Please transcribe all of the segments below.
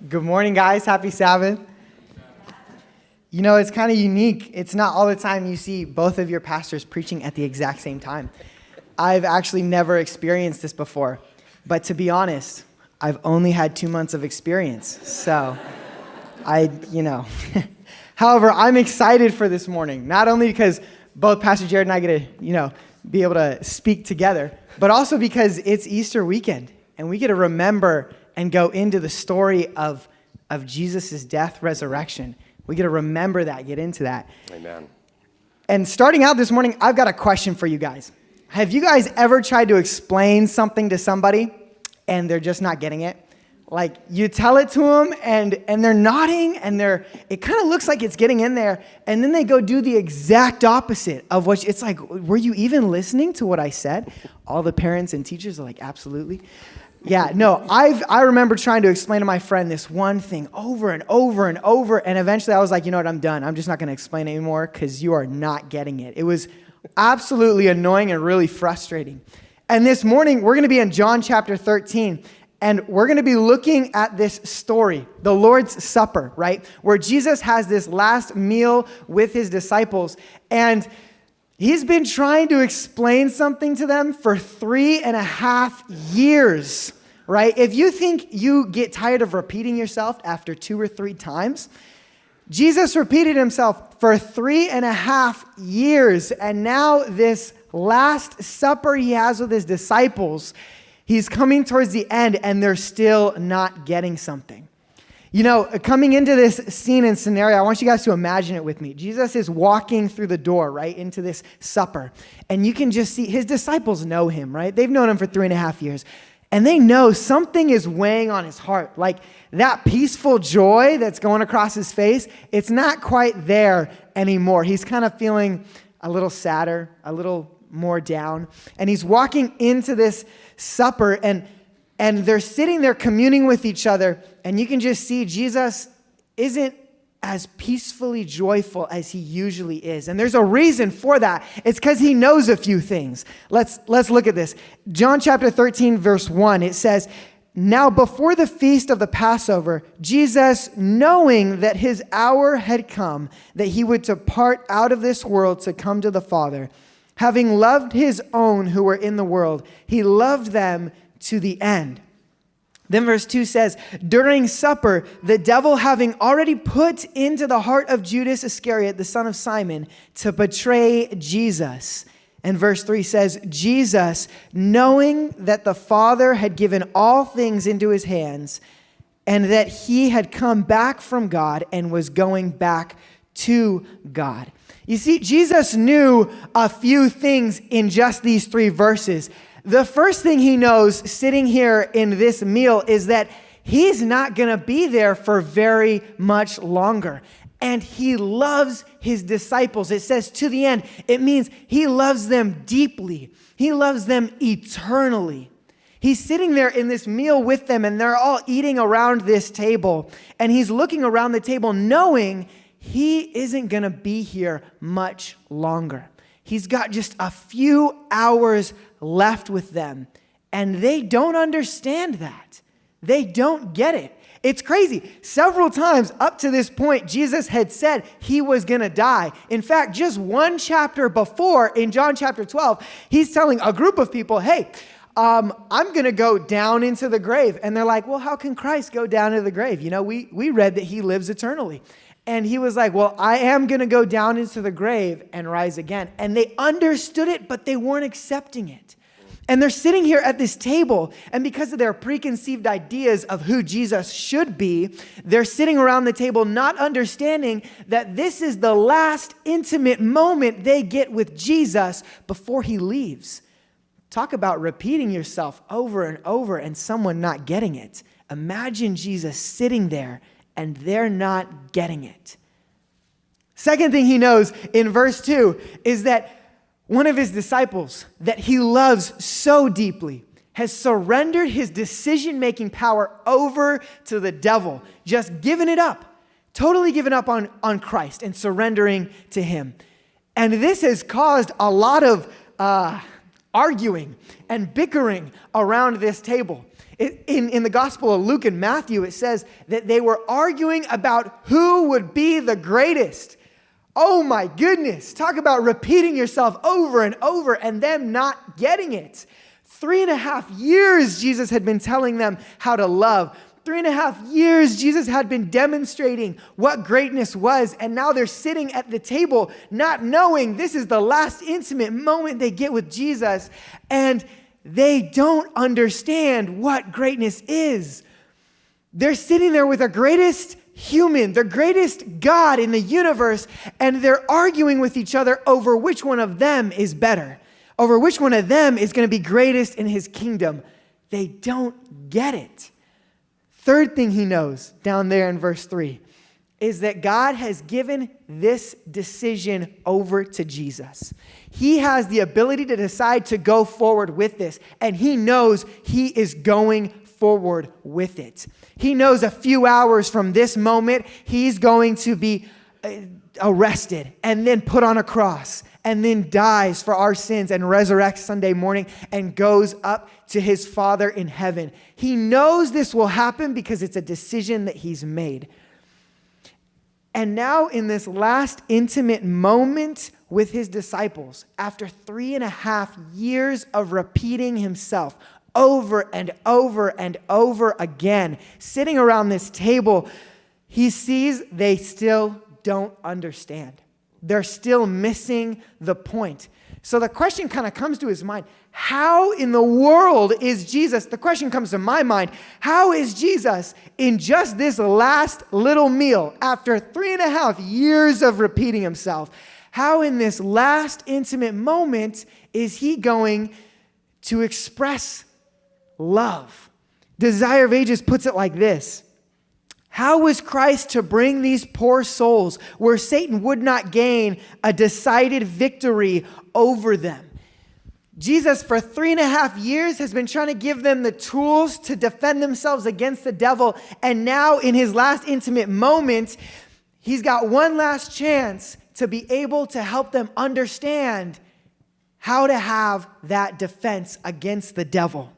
Good morning, guys. Happy Sabbath. You know, it's kind of unique. It's not all the time you see both of your pastors preaching at the exact same time. I've actually never experienced this before. But to be honest, I've only had 2 months of experience. So, However, I'm excited for this morning. Not only because both Pastor Jared and I get to, be able to speak together, but also because it's Easter weekend. And we get to remember and go into the story of Jesus' death, resurrection. We get to remember that, get into that. Amen. And starting out this morning, I've got a question for you guys. Have you guys ever tried to explain something to somebody and they're just not getting it? Like you tell it to them and they're nodding and it kind of looks like it's getting in there, and then they go do the exact opposite of what it's like, were you even listening to what I said? All the parents and teachers are like, absolutely. Yeah, no, I remember trying to explain to my friend this one thing over and over and over, and eventually I was like, you know what, I'm done. I'm just not going to explain it anymore because you are not getting it. It was absolutely annoying and really frustrating. And this morning, we're going to be in John chapter 13, and we're going to be looking at this story, the Lord's Supper, right? Where Jesus has this last meal with his disciples, and he's been trying to explain something to them for 3.5 years, right? If you think you get tired of repeating yourself after 2 or 3 times, Jesus repeated himself for 3.5 years. And now this last supper he has with his disciples, he's coming towards the end and they're still not getting something. You know, coming into this scene and scenario, I want you guys to imagine it with me. Jesus is walking through the door, right, into this supper. And you can just see his disciples know him, right? They've known him for 3.5 years. And they know something is weighing on his heart. Like that peaceful joy that's going across his face, it's not quite there anymore. He's kind of feeling a little sadder, a little more down. And he's walking into this supper and they're sitting there communing with each other, and you can just see Jesus isn't as peacefully joyful as he usually is. And there's a reason for that. It's because he knows a few things. Let's look at this. John chapter 13, verse 1, it says, "Now before the feast of the Passover, Jesus, knowing that his hour had come, that he would depart out of this world to come to the Father, having loved his own who were in the world, he loved them to the end." Then verse 2 says, "During supper, the devil having already put into the heart of Judas Iscariot, the son of Simon, to betray Jesus." And verse 3 says, "Jesus, knowing that the Father had given all things into his hands, and that he had come back from God and was going back to God." You see, Jesus knew a few things in just these 3 verses. The first thing he knows sitting here in this meal is that he's not going to be there for very much longer. And he loves his disciples. It says to the end. It means he loves them deeply. He loves them eternally. He's sitting there in this meal with them, and they're all eating around this table. And he's looking around the table knowing he isn't going to be here much longer. He's got just a few hours left with them, and they don't understand that. They don't get it. It's crazy. Several times up to this point, Jesus had said he was going to die. In fact, just one chapter before, in John chapter 12, he's telling a group of people, hey, I'm going to go down into the grave. And they're like, well, how can Christ go down into the grave? You know, we read that he lives eternally. And he was like, well, I am going to go down into the grave and rise again. And they understood it, but they weren't accepting it. And they're sitting here at this table, and because of their preconceived ideas of who Jesus should be, they're sitting around the table not understanding that this is the last intimate moment they get with Jesus before he leaves. Talk about repeating yourself over and over and someone not getting it. Imagine Jesus sitting there and they're not getting it. Second thing he knows in verse 2 is that one of his disciples that he loves so deeply has surrendered his decision-making power over to the devil, just given it up, totally given up on Christ and surrendering to him. And this has caused a lot of arguing and bickering around this table. In the Gospel of Luke and Matthew, it says that they were arguing about who would be the greatest. Oh my goodness, talk about repeating yourself over and over and them not getting it. 3.5 years Jesus had been telling them how to love. 3.5 years Jesus had been demonstrating what greatness was, and now they're sitting at the table not knowing this is the last intimate moment they get with Jesus, and they don't understand what greatness is. They're sitting there with the greatest human, the greatest God in the universe, and they're arguing with each other over which one of them is better, over which one of them is going to be greatest in his kingdom. They don't get it. Third thing he knows down there in verse 3 is that God has given this decision over to Jesus. He has the ability to decide to go forward with this, and he knows he is going forward with it. He knows a few hours from this moment, he's going to be arrested and then put on a cross and then dies for our sins and resurrects Sunday morning and goes up to his Father in heaven. He knows this will happen because it's a decision that he's made. And now in this last intimate moment with his disciples, after 3.5 years of repeating himself over and over and over again, sitting around this table, he sees they still don't understand. They're still missing the point. So the question kind of comes to his mind, how in the world is Jesus, the question comes to my mind, how is Jesus in just this last little meal, after 3.5 years of repeating himself, how in this last intimate moment is he going to express love? Desire of Ages puts it like this: how was Christ to bring these poor souls where Satan would not gain a decided victory over them? Jesus, for 3.5 years, has been trying to give them the tools to defend themselves against the devil. And now in his last intimate moment, he's got one last chance to be able to help them understand how to have that defense against the devil.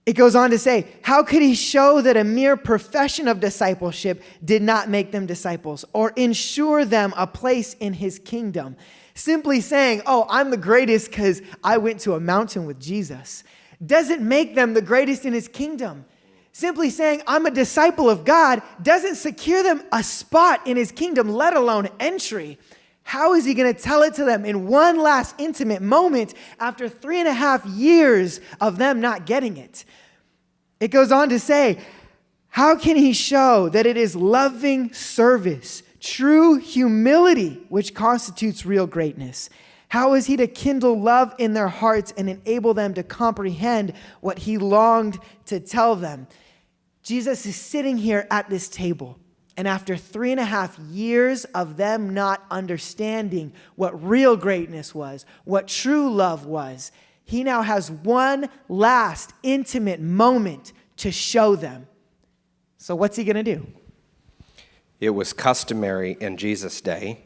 It goes on to say, how could he show that a mere profession of discipleship did not make them disciples or ensure them a place in his kingdom? Simply saying, oh, I'm the greatest because I went to a mountain with Jesus, doesn't make them the greatest in his kingdom. Simply saying, I'm a disciple of God, doesn't secure them a spot in his kingdom, let alone entry. How is he going to tell it to them in one last intimate moment after 3.5 years of them not getting it? It goes on to say, how can he show that it is loving service, true humility, which constitutes real greatness? How is he to kindle love in their hearts and enable them to comprehend what he longed to tell them? Jesus is sitting here at this table, and after 3.5 years of them not understanding what real greatness was, what true love was, he now has one last intimate moment to show them. So what's he going to do? It was customary in Jesus' day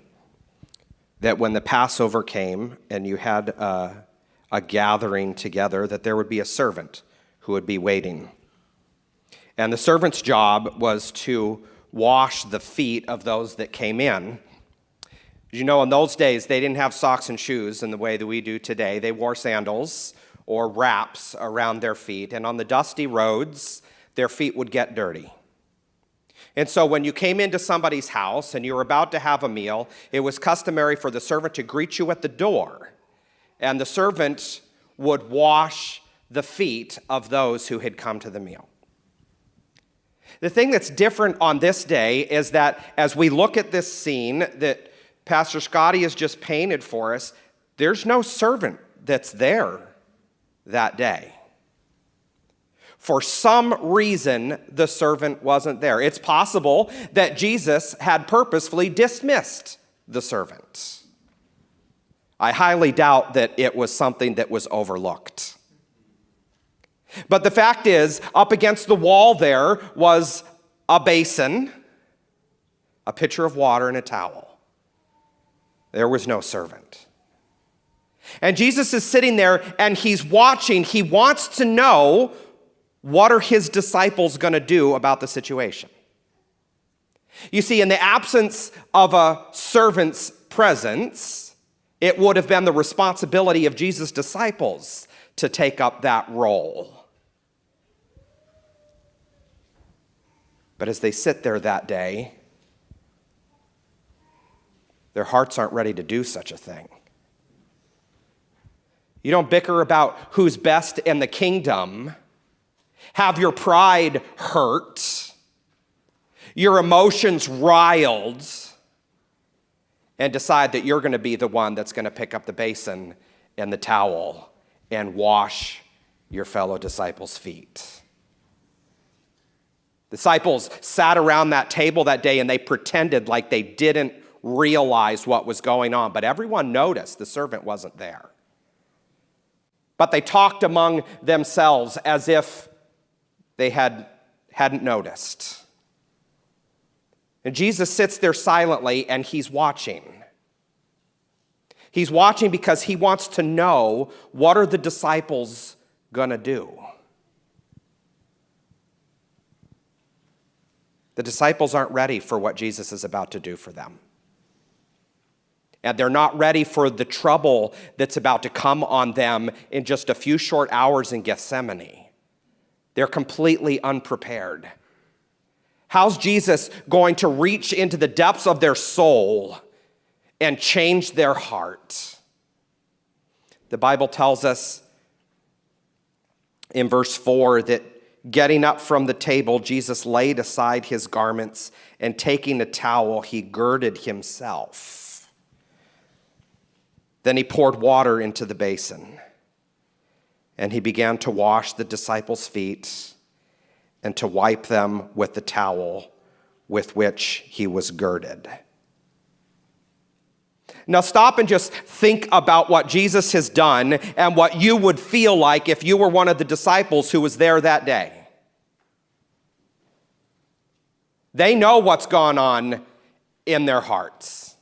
that when the Passover came and you had a gathering together, that there would be a servant who would be waiting. And the servant's job was to wash the feet of those that came in. You know, in those days, they didn't have socks and shoes in the way that we do today. They wore sandals or wraps around their feet. And on the dusty roads, their feet would get dirty. And so when you came into somebody's house and you were about to have a meal, it was customary for the servant to greet you at the door. And the servant would wash the feet of those who had come to the meal. The thing that's different on this day is that as we look at this scene that Pastor Scotty has just painted for us, there's no servant that's there that day. For some reason, the servant wasn't there. It's possible that Jesus had purposefully dismissed the servant. I highly doubt that it was something that was overlooked. But the fact is, up against the wall there was a basin, a pitcher of water, and a towel. There was no servant. And Jesus is sitting there and he's watching. He wants to know what are his disciples going to do about the situation? You see, in the absence of a servant's presence, it would have been the responsibility of Jesus' disciples to take up that role. But as they sit there that day, their hearts aren't ready to do such a thing. You don't bicker about who's best in the kingdom, have your pride hurt, your emotions riled, and decide that you're going to be the one that's going to pick up the basin and the towel and wash your fellow disciples' feet. Disciples sat around that table that day and they pretended like they didn't realize what was going on, but everyone noticed the servant wasn't there. But they talked among themselves as if they hadn't noticed. And Jesus sits there silently and he's watching. He's watching because he wants to know, what are the disciples going to do? The disciples aren't ready for what Jesus is about to do for them. And they're not ready for the trouble that's about to come on them in just a few short hours in Gethsemane. They're completely unprepared. How's Jesus going to reach into the depths of their soul and change their heart? The Bible tells us in verse 4 that getting up from the table, Jesus laid aside his garments, and taking a towel, he girded himself. Then he poured water into the basin, and he began to wash the disciples' feet and to wipe them with the towel with which he was girded. Now stop and just think about what Jesus has done and what you would feel like if you were one of the disciples who was there that day. They know what's gone on in their hearts.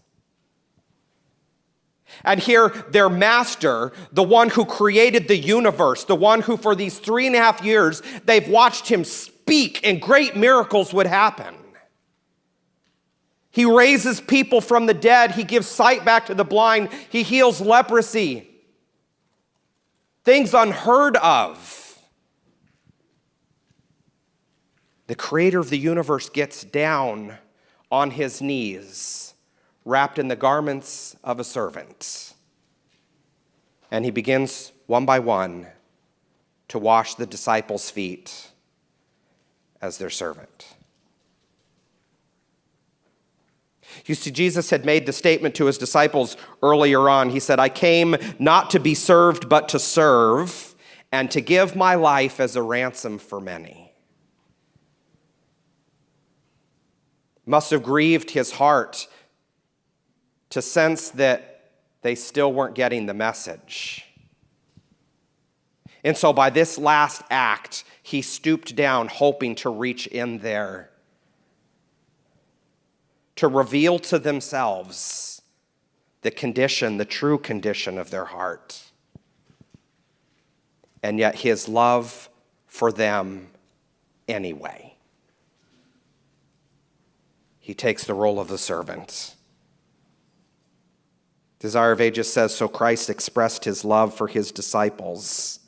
And here, their master, the one who created the universe, the one who for these 3.5 years, they've watched him speak and great miracles would happen. He raises people from the dead. He gives sight back to the blind. He heals leprosy. Things unheard of. The creator of the universe gets down on his knees, wrapped in the garments of a servant. And he begins one by one to wash the disciples' feet as their servant. You see, Jesus had made the statement to his disciples earlier on. He said, I came not to be served, but to serve, and to give my life as a ransom for many. Must have grieved his heart to sense that they still weren't getting the message. And so by this last act, he stooped down, hoping to reach in there, to reveal to themselves the condition, the true condition of their heart. And yet his love for them anyway. He takes the role of the servant. Desire of Ages says, so Christ expressed his love for his disciples.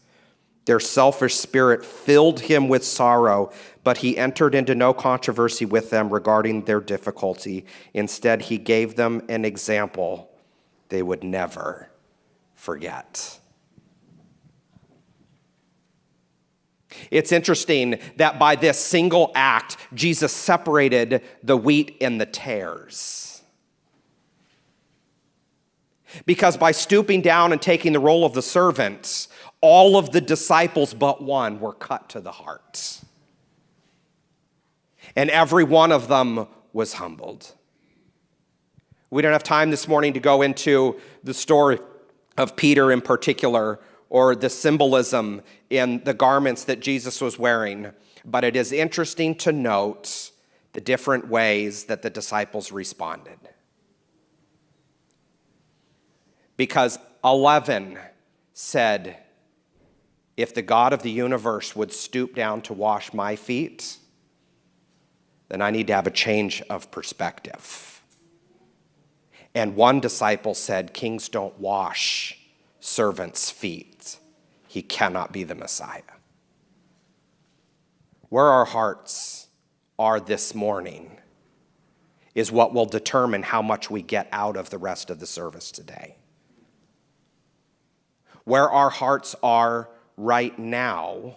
Their selfish spirit filled him with sorrow, but he entered into no controversy with them regarding their difficulty. Instead, he gave them an example they would never forget. It's interesting that by this single act, Jesus separated the wheat and the tares. Because by stooping down and taking the role of the servant, all of the disciples but one were cut to the heart. And every one of them was humbled. We don't have time this morning to go into the story of Peter in particular, or the symbolism in the garments that Jesus was wearing. But it is interesting to note the different ways that the disciples responded. Because 11 said, if the God of the universe would stoop down to wash my feet, then I need to have a change of perspective. And one disciple said, kings don't wash servants' feet. He cannot be the Messiah. Where our hearts are this morning is what will determine how much we get out of the rest of the service today. Where our hearts are right now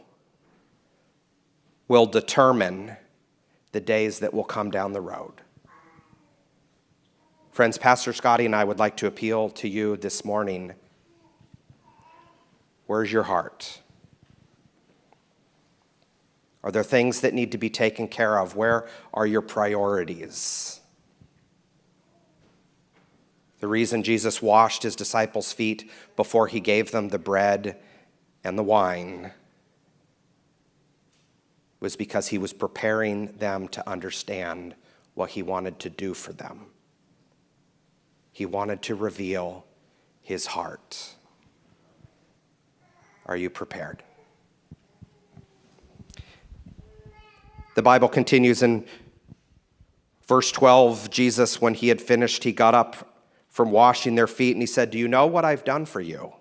will determine the days that will come down the road. Friends, Pastor Scotty and I would like to appeal to you this morning. Where's your heart? Are there things that need to be taken care of? Where are your priorities? The reason Jesus washed his disciples' feet before he gave them the bread and the wine was because he was preparing them to understand what he wanted to do for them. He wanted to reveal his heart. Are you prepared? The Bible continues in verse 12. Jesus, when he had finished, he got up from washing their feet and he said, "Do you know what I've done for you?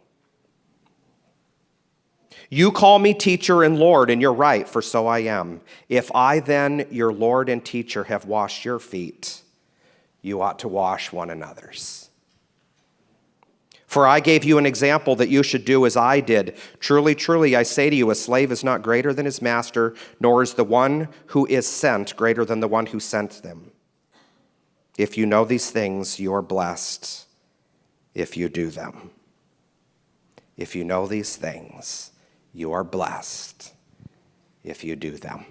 You call me teacher and Lord, and you're right, for so I am. If I then, your Lord and teacher, have washed your feet, you ought to wash one another's. For I gave you an example that you should do as I did. Truly, truly, I say to you, a slave is not greater than his master, nor is the one who is sent greater than the one who sent them. If you know these things, you are blessed if you do them." If you know these things, you are blessed if you do them.